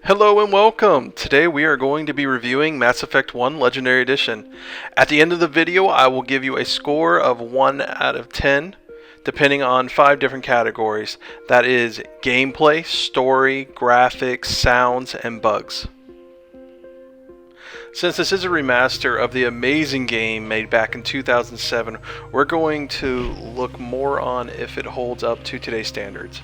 Hello and welcome! Today we are going to be reviewing Mass Effect 1 Legendary Edition. At the end of the video I will give you a score of 1 out of 10 depending on 5 different categories. That is gameplay, story, graphics, sounds, and bugs. Since this is a remaster of the amazing game made back in 2007, we're going to look more on if it holds up to today's standards.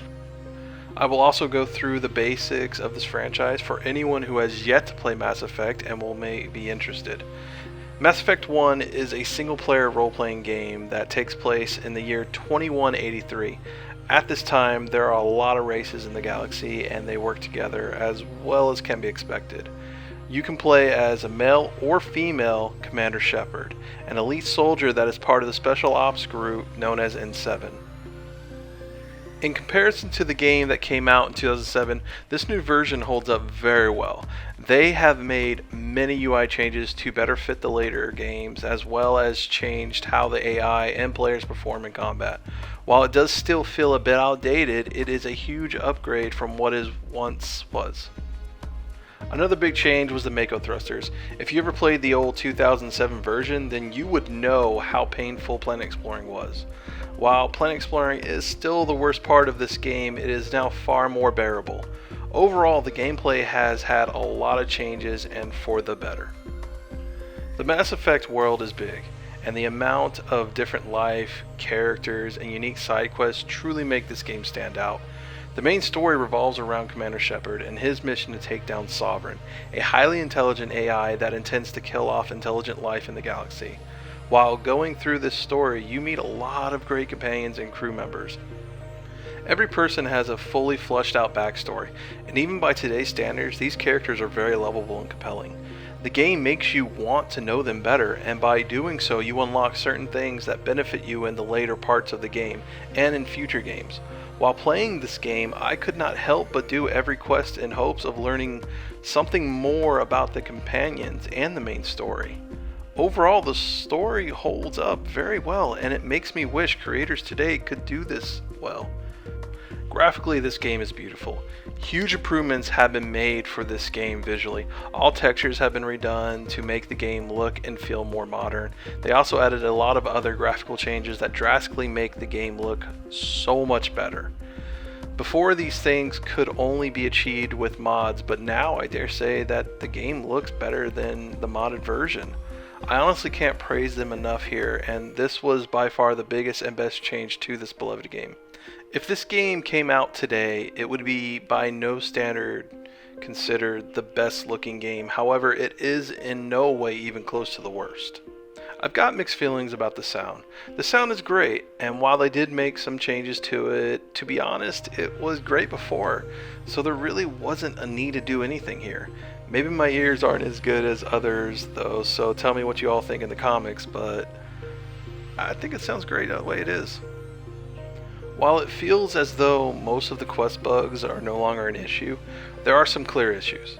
I will also go through the basics of this franchise for anyone who has yet to play Mass Effect and may be interested. Mass Effect 1 is a single-player role-playing game that takes place in the year 2183. At this time, there are a lot of races in the galaxy and they work together as well as can be expected. You can play as a male or female Commander Shepard, an elite soldier that is part of the Special Ops group known as N7. In comparison to the game that came out in 2007, this new version holds up very well. They have made many UI changes to better fit the later games, as well as changed how the AI and players perform in combat. While it does still feel a bit outdated, it is a huge upgrade from what it once was. Another big change was the Mako thrusters. If you ever played the old 2007 version, then you would know how painful planet exploring was. While planet exploring is still the worst part of this game, it is now far more bearable. Overall, the gameplay has had a lot of changes and for the better. The Mass Effect world is big, and the amount of different life, characters, and unique side quests truly make this game stand out. The main story revolves around Commander Shepard and his mission to take down Sovereign, a highly intelligent AI that intends to kill off intelligent life in the galaxy. While going through this story, you meet a lot of great companions and crew members. Every person has a fully fleshed out backstory, and even by today's standards, these characters are very lovable and compelling. The game makes you want to know them better, and by doing so you unlock certain things that benefit you in the later parts of the game and in future games. While playing this game, I could not help but do every quest in hopes of learning something more about the companions and the main story. Overall, the story holds up very well, and it makes me wish creators today could do this well. Graphically, this game is beautiful. Huge improvements have been made for this game visually. All textures have been redone to make the game look and feel more modern. They also added a lot of other graphical changes that drastically make the game look so much better. Before, these things could only be achieved with mods, but now I dare say that the game looks better than the modded version. I honestly can't praise them enough here, and this was by far the biggest and best change to this beloved game. If this game came out today, it would be by no standard considered the best looking game. However, it is in no way even close to the worst. I've got mixed feelings about the sound. The sound is great, and while they did make some changes to it, to be honest, it was great before, so there really wasn't a need to do anything here. Maybe my ears aren't as good as others though, so tell me what you all think in the comments, but I think it sounds great the way it is. While it feels as though most of the quest bugs are no longer an issue, there are some clear issues.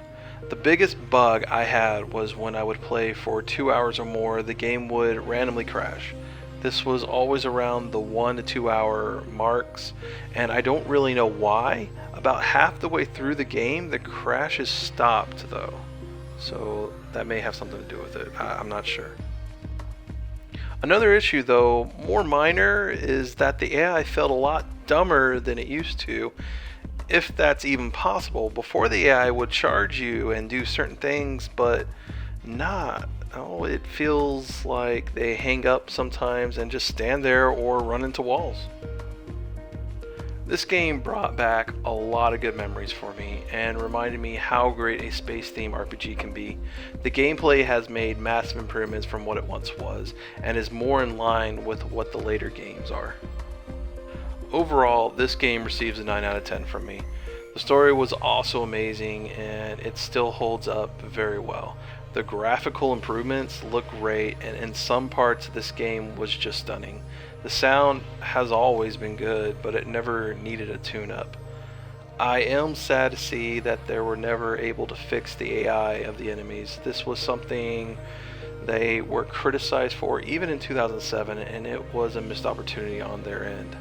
The biggest bug I had was when I would play for 2 hours or more, the game would randomly crash. This was always around the 1 to 2 hour marks, and I don't really know why. About half the way through the game, the crashes stopped though, so that may have something to do with it. I'm not sure. Another issue though, more minor, is that the AI felt a lot dumber than it used to, if that's even possible. Before, the AI would charge you and do certain things, but not. Oh, it feels like they hang up sometimes and just stand there or run into walls. This game brought back a lot of good memories for me and reminded me how great a space theme RPG can be. The gameplay has made massive improvements from what it once was and is more in line with what the later games are. Overall, this game receives a 9 out of 10 from me. The story was also amazing and it still holds up very well. The graphical improvements look great, and in some parts this game was just stunning. The sound has always been good, but it never needed a tune-up. I am sad to see that they were never able to fix the AI of the enemies. This was something they were criticized for even in 2007, and it was a missed opportunity on their end.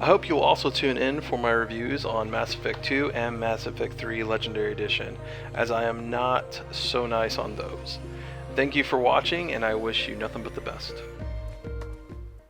I hope you'll also tune in for my reviews on Mass Effect 2 and Mass Effect 3 Legendary Edition, as I am not so nice on those. Thank you for watching, and I wish you nothing but the best.